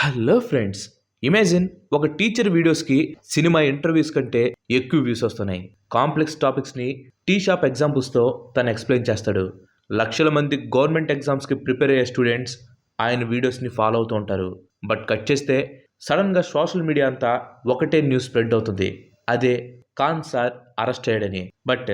Hello friends, imagine ఒక teacher వీడియోస్కి cinema interviews కంటే ఎక్కువ వ్యూస్ వస్తున్నాయి. కాంప్లెక్స్ టాపిక్స్ని టీ షాప్ ఎగ్జాంపుల్స్తో తను ఎక్స్ప్లెయిన్ చేస్తాడు. లక్షల మంది గవర్నమెంట్ ఎగ్జామ్స్కి ప్రిపేర్ అయ్యే స్టూడెంట్స్ ఆయన వీడియోస్ని ఫాలో అవుతూ ఉంటారు. బట్ కట్ చేస్తే సడన్గా సోషల్ మీడియా అంతా ఒకటే న్యూస్ స్ప్రెడ్ అవుతుంది. అదే ఖాన్ సార్ అరెస్ట్ అయ్యాడని. బట్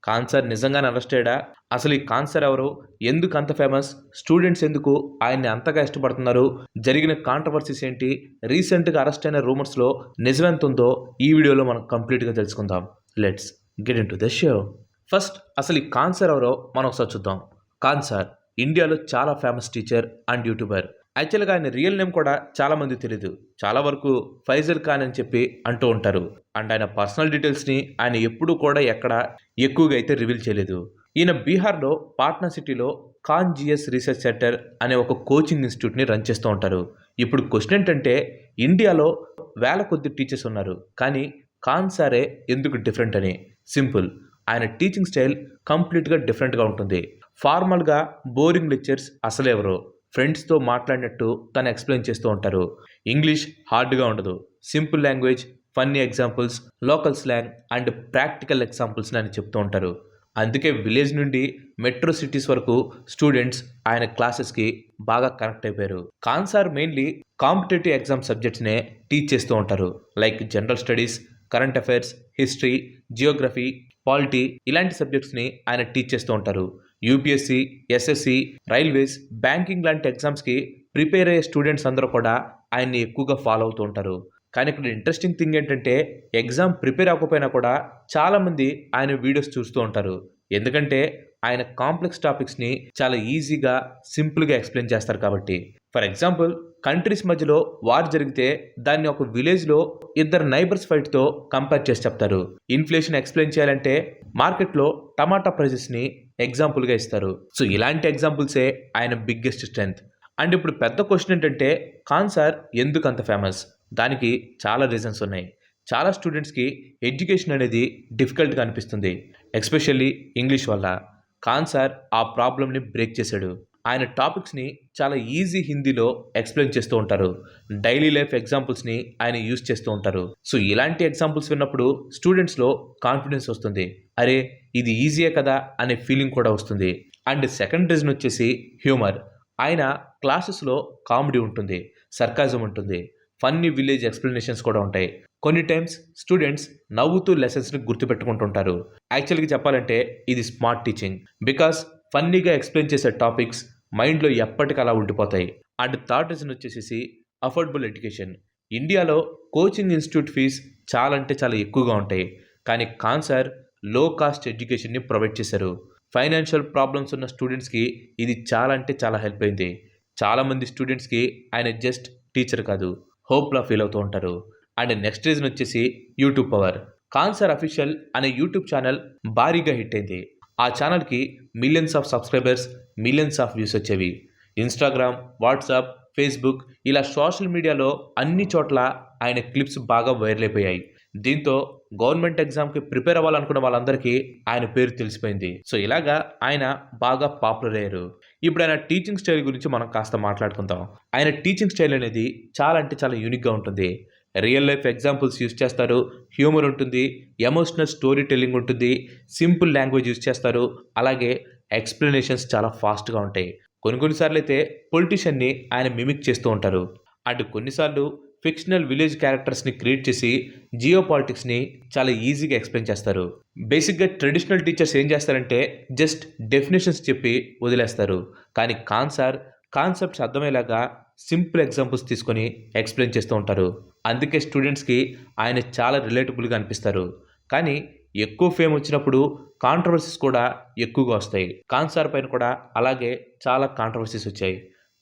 ఖాన్ సార్ నిజంగానే అరెస్ట్ అయ్యాడా? అసలు ఈ ఖాన్ సార్ ఎవరు? ఎందుకు అంత ఫేమస్? స్టూడెంట్స్ ఎందుకు ఆయన్ని అంతగా ఇష్టపడుతున్నారు? జరిగిన కాంట్రవర్సీస్ ఏంటి? రీసెంట్గా అరెస్ట్ అయిన రూమర్స్లో నిజమెంత ఉందో ఈ వీడియోలో మనం కంప్లీట్గా తెలుసుకుందాం. Let's get in to the show. First అసలు ఈ ఖాన్ సార్ ఎవరో మనం ఒకసారి చూద్దాం. ఖాన్ సార్ ఇండియాలో చాలా ఫేమస్ టీచర్ అండ్ యూట్యూబర్. యాక్చువల్గా ఆయన రియల్ నేమ్ కూడా చాలా మంది తెలియదు. చాలా వరకు ఫైజల్ ఖాన్ అని చెప్పి అంటూ ఉంటారు. అండ్ ఆయన పర్సనల్ డీటెయిల్స్ని ఆయన ఎప్పుడూ కూడా ఎక్కడ ఎక్కువగా అయితే రివీల్ చేయలేదు. ఈయన బీహార్లో పాట్నా సిటీలో ఖాన్ జిఎస్ రీసెర్చ్ సెంటర్ అనే ఒక కోచింగ్ ఇన్స్టిట్యూట్ని రన్ చేస్తూ ఉంటారు. ఇప్పుడు క్వశ్చన్ ఏంటంటే, ఇండియాలో వేల కొద్ది టీచర్స్ ఉన్నారు, కానీ ఖాన్ సారే ఎందుకు డిఫరెంట్ అని. సింపుల్, ఆయన టీచింగ్ స్టైల్ కంప్లీట్గా డిఫరెంట్గా ఉంటుంది. ఫార్మల్గా బోరింగ్ లెక్చర్స్ అసలే ఎవరో ఫ్రెండ్స్తో మాట్లాడినట్టు తను ఎక్స్ప్లెయిన్ చేస్తూ ఉంటారు. ఇంగ్లీష్ హార్డ్గా ఉండదు. Simple language, funny examples, local slang and practical ఎగ్జాంపుల్స్ని అని చెప్తూ ఉంటారు. అందుకే విలేజ్ నుండి మెట్రో సిటీస్ వరకు స్టూడెంట్స్ ఆయన క్లాసెస్కి బాగా కనెక్ట్ అయిపోయారు. Khan sir mainly competitive exam సబ్జెక్ట్స్నే టీచ్ చేస్తూ ఉంటారు. Like general studies, current affairs, history, geography, polity ఇలాంటి సబ్జెక్ట్స్ని ఆయన టీచ్ చేస్తూ ఉంటారు. యూపీఎస్సీ, ఎస్ఎస్సి, రైల్వేస్, బ్యాంకింగ్ లాంటి ఎగ్జామ్స్కి ప్రిపేర్ అయ్యే స్టూడెంట్స్ అందరూ కూడా ఆయన్ని ఎక్కువగా ఫాలో అవుతూ ఉంటారు. కానీ ఇక్కడ ఇంట్రెస్టింగ్ థింగ్ ఏంటంటే, ఎగ్జామ్ ప్రిపేర్ అవ్వకపోయినా కూడా చాలామంది ఆయన వీడియోస్ చూస్తూ ఉంటారు. ఎందుకంటే ఆయన కాంప్లెక్స్ టాపిక్స్ని చాలా ఈజీగా, సింపుల్గా ఎక్స్ప్లెయిన్ చేస్తారు కాబట్టి. ఫర్ ఎగ్జాంపుల్, కంట్రీస్ మధ్యలో వార్ జరిగితే దాన్ని ఒక విలేజ్లో ఇద్దరు నైబర్స్ ఫైట్తో కంపేర్ చేసి చెప్తారు. ఇన్ఫ్లేషన్ ఎక్స్ప్లెయిన్ చేయాలంటే మార్కెట్లో టమాటా ప్రైజెస్ని ఎగ్జాంపుల్గా ఇస్తారు. సో ఇలాంటి ఎగ్జాంపుల్సే ఆయన బిగ్గెస్ట్ స్ట్రెంగ్త్. అండ్ ఇప్పుడు పెద్ద క్వశ్చన్ ఏంటంటే, ఖాన్ సార్ ఎందుకు అంత ఫేమస్? దానికి చాలా రీజన్స్ ఉన్నాయి. చాలా స్టూడెంట్స్కి ఎడ్యుకేషన్ అనేది డిఫికల్ట్గా అనిపిస్తుంది, ఎస్పెషల్లీ ఇంగ్లీష్ వల్ల. ఖాన్ సార్ ఆ ప్రాబ్లమ్ని బ్రేక్ చేశాడు. ఆయన టాపిక్స్ని చాలా ఈజీ హిందీలో ఎక్స్ప్లెయిన్ చేస్తూ ఉంటారు. డైలీ లైఫ్ ఎగ్జాంపుల్స్ని ఆయన యూజ్ చేస్తూ ఉంటారు. సో ఇలాంటి ఎగ్జాంపుల్స్ విన్నప్పుడు స్టూడెంట్స్లో కాన్ఫిడెన్స్ వస్తుంది. అరే, ఇది ఈజీయే కదా అనే ఫీలింగ్ కూడా వస్తుంది. అండ్ సెకండ్ రీజన్ వచ్చేసి హ్యూమర్. ఆయన క్లాసెస్లో కామెడీ ఉంటుంది, సర్కాజం ఉంటుంది, ఫన్నీ విలేజ్ ఎక్స్ప్లెనేషన్స్ కూడా ఉంటాయి. కొన్ని టైమ్స్ స్టూడెంట్స్ నవ్వుతూ లెసన్స్ని గుర్తుపెట్టుకుంటుంటారు. యాక్చువల్గా చెప్పాలంటే ఇది స్మార్ట్ టీచింగ్. బికాస్ ఫన్నీగా ఎక్స్ప్లెయిన్ చేసే టాపిక్స్ మైండ్లో ఎప్పటికలా ఉండిపోతాయి. అండ్ థర్డ్ రీజన్ వచ్చేసి అఫోర్డబుల్ ఎడ్యుకేషన్. ఇండియాలో కోచింగ్ ఇన్స్టిట్యూట్ ఫీజ్ చాలా అంటే చాలా ఎక్కువగా ఉంటాయి, కానీ ఖాన్ సార్ లో కాస్ట్ ఎడ్యుకేషన్ని ప్రొవైడ్ చేశారు. ఫైనాన్షియల్ ప్రాబ్లమ్స్ ఉన్న స్టూడెంట్స్కి ఇది చాలా అంటే చాలా హెల్ప్ అయింది. చాలామంది స్టూడెంట్స్కి ఆయన జస్ట్ టీచర్ కాదు, హోప్లా ఫీల్ అవుతూ ఉంటారు. అండ్ నెక్స్ట్ రీజన్ వచ్చేసి YouTube power. Khan sir official అనే యూట్యూబ్ ఛానల్ భారీగా హిట్ అయింది. ఆ ఛానల్కి millions of subscribers, millions of views వచ్చేవి. ఇన్స్టాగ్రామ్, వాట్సాప్, ఫేస్బుక్ ఇలా సోషల్ మీడియాలో అన్ని చోట్ల ఆయన క్లిప్స్ బాగా వైరల్ అయిపోయాయి. దీంతో గవర్నమెంట్ ఎగ్జామ్కి ప్రిపేర్ అవ్వాలనుకున్న వాళ్ళందరికీ ఆయన పేరు తెలిసిపోయింది. సో ఇలాగా ఆయన బాగా పాపులర్ అయ్యారు. ఇప్పుడు ఆయన టీచింగ్ స్టైల్ గురించి మనం కాస్త మాట్లాడుకుందాం. ఆయన టీచింగ్ స్టైల్ అనేది చాలా అంటే చాలా యూనిక్గా ఉంటుంది. రియల్ లైఫ్ ఎగ్జాంపుల్స్ యూజ్ చేస్తారు, హ్యూమర్ ఉంటుంది, ఎమోషనల్ స్టోరీ టెల్లింగ్ ఉంటుంది, సింపుల్ లాంగ్వేజ్ యూజ్ చేస్తారు, అలాగే ఎక్స్ప్లెనేషన్స్ చాలా ఫాస్ట్గా ఉంటాయి. కొన్నిసార్లు అయితే పొలిటీషియన్ని ఆయన మిమిక్ చేస్తూ ఉంటారు. అండ్ కొన్నిసార్లు ఫిక్షనల్ విలేజ్ క్యారెక్టర్స్ని క్రియేట్ చేసి జియో పాలిటిక్స్ని చాలా ఈజీగా ఎక్స్ప్లెయిన్ చేస్తారు. బేసిక్గా ట్రెడిషనల్ టీచర్స్ ఏం చేస్తారంటే జస్ట్ డెఫినేషన్స్ చెప్పి వదిలేస్తారు. కానీ ఖాన్ సార్ కాన్సెప్ట్స్ అర్థమయ్యేలాగా సింపుల్ ఎగ్జాంపుల్స్ తీసుకొని ఎక్స్ప్లెయిన్ చేస్తూ ఉంటారు. అందుకే స్టూడెంట్స్కి ఆయన చాలా రిలేటబుల్గా అనిపిస్తారు. కానీ ఎక్కువ ఫేమ్ వచ్చినప్పుడు కాంట్రవర్సీస్ కూడా ఎక్కువగా వస్తాయి. ఖాన్ సార్ పైన కూడా అలాగే చాలా కాంట్రవర్సీస్ వచ్చాయి.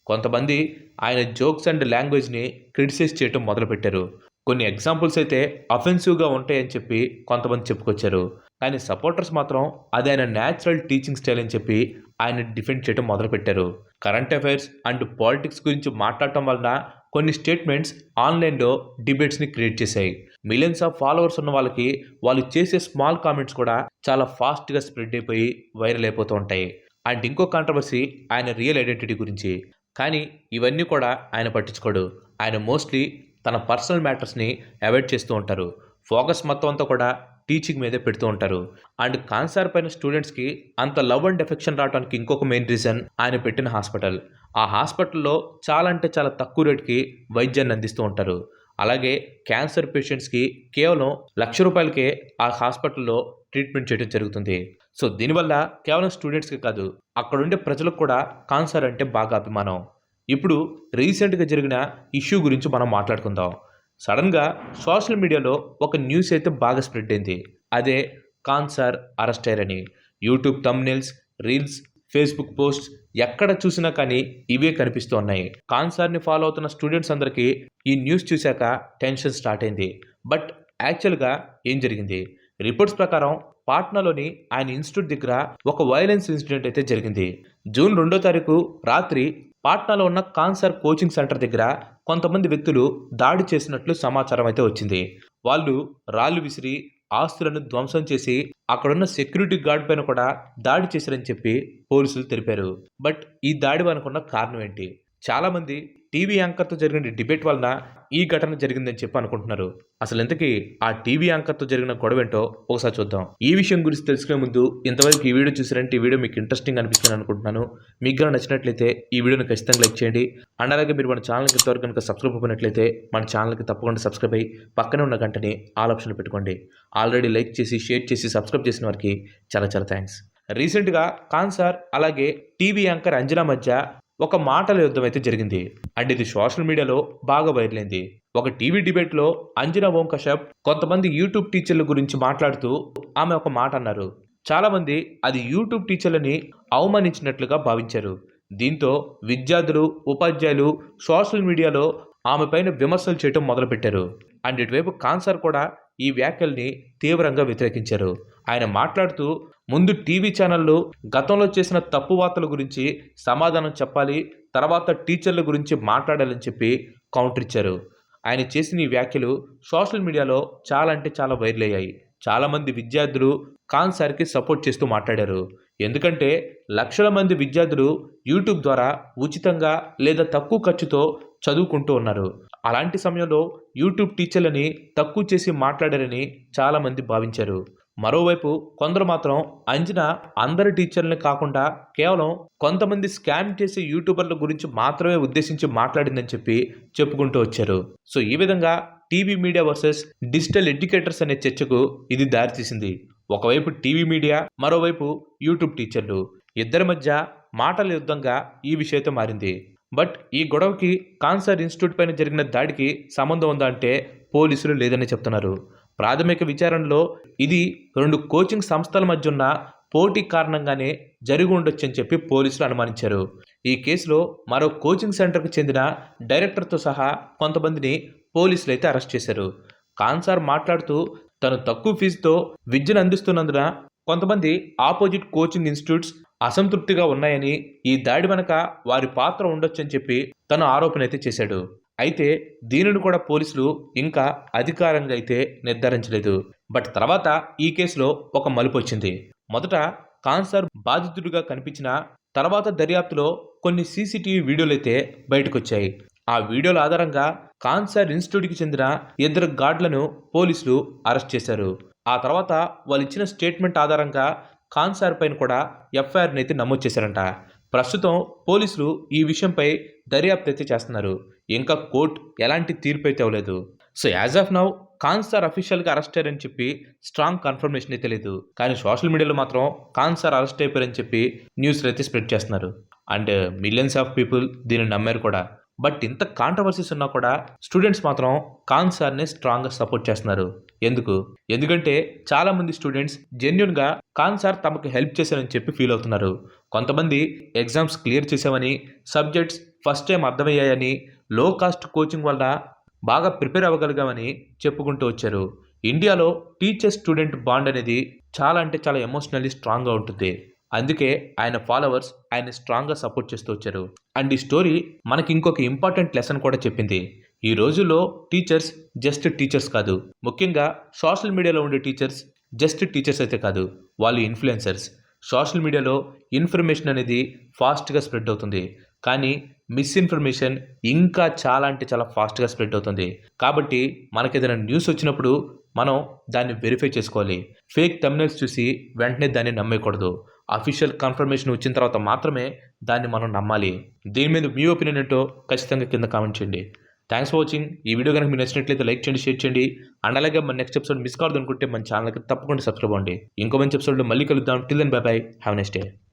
కొంతమంది ఆయన జోక్స్ అండ్ లాంగ్వేజ్ని క్రిటిసైజ్ చేయడం మొదలుపెట్టారు. కొన్ని ఎగ్జాంపుల్స్ అయితే అఫెన్సివ్గా ఉంటాయని చెప్పి కొంతమంది చెప్పుకొచ్చారు. కానీ సపోర్టర్స్ మాత్రం అది ఆయన న్యాచురల్ టీచింగ్ స్టైల్ అని చెప్పి ఆయన డిఫెండ్ చేయడం మొదలుపెట్టారు. కరెంట్ అఫైర్స్ అండ్ పాలిటిక్స్ గురించి మాట్లాడటం వలన కొన్ని స్టేట్మెంట్స్ ఆన్లైన్లో డిబేట్స్ని క్రియేట్ చేశాయి. మిలియన్స్ ఆఫ్ ఫాలోవర్స్ ఉన్న వాళ్ళకి వాళ్ళు చేసే స్మాల్ కామెంట్స్ కూడా చాలా ఫాస్ట్గా స్ప్రెడ్ అయిపోయి వైరల్ అయిపోతూ ఉంటాయి. అండ్ ఇంకో కాంట్రవర్సీ ఆయన రియల్ ఐడెంటిటీ గురించి. కానీ ఇవన్నీ కూడా ఆయన పట్టించుకోడు. ఆయన మోస్ట్లీ తన పర్సనల్ మ్యాటర్స్ని అవాయిడ్ చేస్తూ ఉంటారు. ఫోకస్ మొత్తం అంతా కూడా టీచింగ్ మీదే పెడుతూ ఉంటారు. అండ్ కాన్సర్ పైన స్టూడెంట్స్కి అంత లవ్ అండ్ ఎఫెక్షన్ రావడానికి ఇంకొక మెయిన్ రీజన్ ఆయన పెట్టిన హాస్పిటల్. ఆ హాస్పిటల్లో చాలా అంటే చాలా తక్కువ రేటుకి వైద్యాన్ని అందిస్తూ ఉంటారు. అలాగే క్యాన్సర్ పేషెంట్స్కి కేవలం ₹1,00,000కే ఆ హాస్పిటల్లో ట్రీట్మెంట్ చేయడం జరుగుతుంది. సో దీనివల్ల కేవలం స్టూడెంట్స్కి కాదు, అక్కడుండే ప్రజలకు కూడా కాన్సర్ అంటే బాగా అభిమానం. ఇప్పుడు రీసెంట్గా జరిగిన ఇష్యూ గురించి మనం మాట్లాడుకుందాం. సడన్గా సోషల్ మీడియాలో ఒక న్యూస్ అయితే బాగా స్ప్రెడ్ అయింది. అదే కాన్సర్ అరెస్ట్ అయ్యారని. YouTube thumbnails, reels, Facebook post ఎక్కడ చూసినా కానీ ఇవే కనిపిస్తూ ఉన్నాయి. కాన్సర్ని ఫాలో అవుతున్న స్టూడెంట్స్ అందరికీ ఈ న్యూస్ చూశాక టెన్షన్ స్టార్ట్ అయింది. బట్ యాక్చువల్గా ఏం జరిగింది? రిపోర్ట్స్ ప్రకారం పాట్నాలోని ఆయన ఇన్స్టిట్యూట్ దగ్గర ఒక వైలెన్స్ ఇన్సిడెంట్ అయితే జరిగింది. జూన్ 2వ తారీఖు రాత్రి పాట్నాలో ఉన్న కాన్సర్ కోచింగ్ సెంటర్ దగ్గర కొంతమంది వ్యక్తులు దాడి చేసినట్లు సమాచారం అయితే వచ్చింది. వాళ్ళు రాళ్లు విసిరి ఆస్తులను ధ్వంసం చేసి అక్కడున్న సెక్యూరిటీ గార్డ్ పైన కూడా దాడి చేశారని చెప్పి పోలీసులు తెలిపారు. బట్ ఈ దాడి వెనుకున్న కారణం ఏంటి? చాలామంది టీవీ యాంకర్తో జరిగిన డిబేట్ వలన ఈ ఘటన జరిగిందని చెప్పి అనుకుంటున్నారు. అసలు ఇంతకీ ఆ టీవీ యాంకర్తో జరిగిన గొడవ ఏంటో ఒకసారి చూద్దాం. ఈ విషయం గురించి తెలుసుకునే ముందు ఇంతవరకు ఈ వీడియో చూసారంటే ఈ వీడియో మీకు ఇంట్రెస్టింగ్ అనిపిస్తుంది అనుకుంటున్నాను. మీకు కనుక నచ్చినట్లయితే ఈ వీడియోని ఖచ్చితంగా లైక్ చేయండి. అండ్ అలాగే మీరు మన ఛానల్కి ఇంతవరకు కనుక సబ్స్క్రైబ్ అయినట్లయితే మన ఛానల్కి తప్పకుండా సబ్స్క్రైబ్ అయ్యి పక్కనే ఉన్న గంటని ఆల్ ఆప్షన్ పెట్టుకోండి. ఆల్రెడీ లైక్ చేసి షేర్ చేసి సబ్స్క్రైబ్ చేసిన వారికి చాలా చాలా థ్యాంక్స్. రీసెంట్గా కాన్సర్ అలాగే టీవీ యాంకర్ అంజనా మధ్య ఒక మాటల యుద్ధం అయితే జరిగింది. అండ్ ఇది సోషల్ మీడియాలో బాగా వైరల్ అయింది. ఒక టీవీ డిబేట్లో అంజనా ఓం కశ్యప్ కొంతమంది యూట్యూబ్ టీచర్ల గురించి మాట్లాడుతూ ఆమె ఒక మాట అన్నారు. చాలామంది అది యూట్యూబ్ టీచర్లని అవమానించినట్లుగా భావించారు. దీంతో విద్యార్థులు, ఉపాధ్యాయులు సోషల్ మీడియాలో ఆమె పైన విమర్శలు చేయడం మొదలుపెట్టారు. అండ్ ఇటువైపు కాన్సర్ కూడా ఈ వ్యాఖ్యల్ని తీవ్రంగా వ్యతిరేకించారు. ఆయన మాట్లాడుతూ ముందు టీవీ ఛానళ్ళు గతంలో చేసిన తప్పు వార్తల గురించి సమాధానం చెప్పాలి, తర్వాత టీచర్ల గురించి మాట్లాడాలని చెప్పి కౌంటర్ ఇచ్చారు. ఆయన చేసిన ఈ వ్యాఖ్యలు సోషల్ మీడియాలో చాలా అంటే చాలా వైరల్ అయ్యాయి. చాలామంది విద్యార్థులు కాన్సర్కి సపోర్ట్ చేస్తూ మాట్లాడారు. ఎందుకంటే లక్షల మంది విద్యార్థులు యూట్యూబ్ ద్వారా ఉచితంగా లేదా తక్కువ ఖర్చుతో చదువుకుంటూ ఉన్నారు. అలాంటి సమయంలో యూట్యూబ్ టీచర్లని తక్కువ చేసి మాట్లాడారని చాలామంది భావించారు. మరోవైపు కొందరు మాత్రం అంజనా అందరి టీచర్లని కాకుండా కేవలం కొంతమంది స్కామ్ చేసే యూట్యూబర్ల గురించి మాత్రమే ఉద్దేశించి మాట్లాడిందని చెప్పి చెప్పుకుంటూ వచ్చారు. సో ఈ విధంగా TV media versus digital educators అనే చర్చకు ఇది దారితీసింది. ఒకవైపు టీవీ మీడియా, మరోవైపు యూట్యూబ్ టీచర్లు, ఇద్దరి మధ్య మాటల యుద్ధంగా ఈ విషయంతో మారింది. బట్ ఈ గొడవకి కాన్సర్ ఇన్స్టిట్యూట్ పైన జరిగిన దాడికి సంబంధం ఉందా అంటే పోలీసులు లేదని చెప్తున్నారు. ప్రాథమిక విచారణలో ఇది 2 కోచింగ్ సంస్థల మధ్య ఉన్న పోటీ కారణంగానే జరిగి ఉండొచ్చని చెప్పి పోలీసులు అనుమానించారు. ఈ కేసులో మరో కోచింగ్ సెంటర్కు చెందిన డైరెక్టర్తో సహా కొంతమందిని పోలీసులు అయితే అరెస్ట్ చేశారు. కాన్సర్ మాట్లాడుతూ తను తక్కువ ఫీజుతో విద్యను అందిస్తున్నందున కొంతమంది ఆపోజిట్ కోచింగ్ ఇన్స్టిట్యూట్స్ అసంతృప్తిగా ఉన్నాయని, ఈ దాడి వెనక వారి పాత్ర ఉండొచ్చని చెప్పి తను ఆరోపణ అయితే చేశాడు. అయితే దీనిని కూడా పోలీసులు ఇంకా అధికారంగా అయితే నిర్ధారించలేదు. బట్ తర్వాత ఈ కేసులో ఒక మలుపు వచ్చింది. మొదట కాన్సర్ బాధితుడిగా కనిపించిన తర్వాత దర్యాప్తులో కొన్ని సీసీటీవీ వీడియోలు అయితే బయటకు వచ్చాయి. ఆ వీడియోల ఆధారంగా కాన్సర్ ఇన్స్టిట్యూట్కి చెందిన 2 గార్డులను పోలీసులు అరెస్ట్ చేశారు. ఆ తర్వాత వాళ్ళు ఇచ్చిన స్టేట్మెంట్ ఆధారంగా కాన్సర్ పైన కూడా ఎఫ్ఐఆర్ని అయితే నమోదు చేశారంట. ప్రస్తుతం పోలీసులు ఈ విషయంపై దర్యాప్తు అయితే చేస్తున్నారు. ఇంకా కోర్టు ఎలాంటి తీర్పు అయితే అవ్వలేదు. So as of now cancer అఫీషియల్గా అరెస్ట్ అయ్యారని చెప్పి స్ట్రాంగ్ కన్ఫర్మేషన్ అయితే లేదు. కానీ సోషల్ మీడియాలో మాత్రం కాన్సర్ అరెస్ట్ అయిపోయారని చెప్పి న్యూస్లు అయితే స్ప్రెడ్ చేస్తున్నారు. అండ్ మిలియన్స్ ఆఫ్ పీపుల్ దీన్ని నమ్మారు కూడా. బట్ ఇంత కాంట్రవర్సీస్ ఉన్నా కూడా స్టూడెంట్స్ మాత్రం కాన్సర్ని స్ట్రాంగ్గా సపోర్ట్ చేస్తున్నారు. ఎందుకంటే చాలామంది స్టూడెంట్స్ జెన్యున్గా కాన్సర్ తమకు హెల్ప్ చేశారని చెప్పి ఫీల్ అవుతున్నారు. కొంతమంది ఎగ్జామ్స్ క్లియర్ చేసామని, సబ్జెక్ట్స్ ఫస్ట్ టైం అర్థమయ్యాయని, లో కాస్ట్ కోచింగ్ వల్ల బాగా ప్రిపేర్ అవ్వగలిగామని చెప్పుకుంటూ వచ్చారు. ఇండియాలో టీచర్ స్టూడెంట్ బాండ్ అనేది చాలా అంటే చాలా ఎమోషనల్లీ స్ట్రాంగ్గా ఉంటుంది. అందుకే ఆయన ఫాలోవర్స్ ఆయన స్ట్రాంగ్గా సపోర్ట్ చేస్తూ వచ్చారు. అండ్ ఈ స్టోరీ మనకి ఇంకొక ఇంపార్టెంట్ లెసన్ కూడా చెప్పింది. ఈ రోజుల్లో టీచర్స్ జస్ట్ టీచర్స్ కాదు. ముఖ్యంగా సోషల్ మీడియాలో ఉండే టీచర్స్ జస్ట్ టీచర్స్ అయితే కాదు, వాళ్ళు ఇన్ఫ్లుయెన్సర్స్. సోషల్ మీడియాలో ఇన్ఫర్మేషన్ అనేది ఫాస్ట్గా స్ప్రెడ్ అవుతుంది. కానీ మిస్ఇన్ఫర్మేషన్ ఇంకా చాలా అంటే చాలా ఫాస్ట్గా స్ప్రెడ్ అవుతుంది. కాబట్టి మనకి ఏదైనా న్యూస్ వచ్చినప్పుడు మనం దాన్ని వెరిఫై చేసుకోవాలి. ఫేక్ థంబ్‌నెయిల్స్ చూసి వెంటనే దాన్ని నమ్మేయకూడదు. అఫీషియల్ కన్ఫర్మేషన్ వచ్చిన తర్వాత మాత్రమే దాన్ని మనం నమ్మాలి. దీని మీద మీ ఒపీనియన్ ఏంటో ఖచ్చితంగా కింద కామెంట్ చేయండి. Thanks for watching. ఈ వీడియో కనుక మీకు నచ్చినట్లయితే లైక్ చేయండి, షేర్ చేయండి. అండ్ అలాగే మన నెక్స్ట్ ఎపిసోడ్ మిస్ కావద్దు అనుకుంటే మన ఛానల్కి తప్పకుండా సబ్స్క్రైబ్ అవ్వండి. ఇంకో మంచి ఎపిసోడ్లో మళ్ళీ కలుద్దాం. Till then bye bye. Have a nice day.